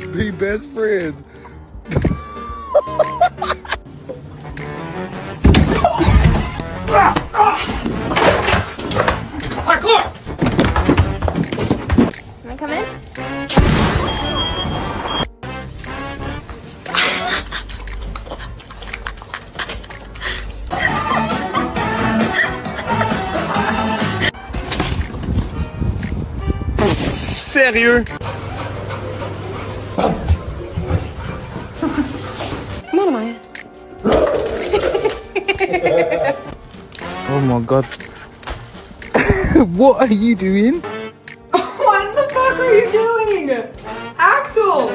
Be best friends. Parkour! Can I come in? Sérieux? Come on, Amaya. Oh my god. What are you doing? What the fuck are you doing? Axel!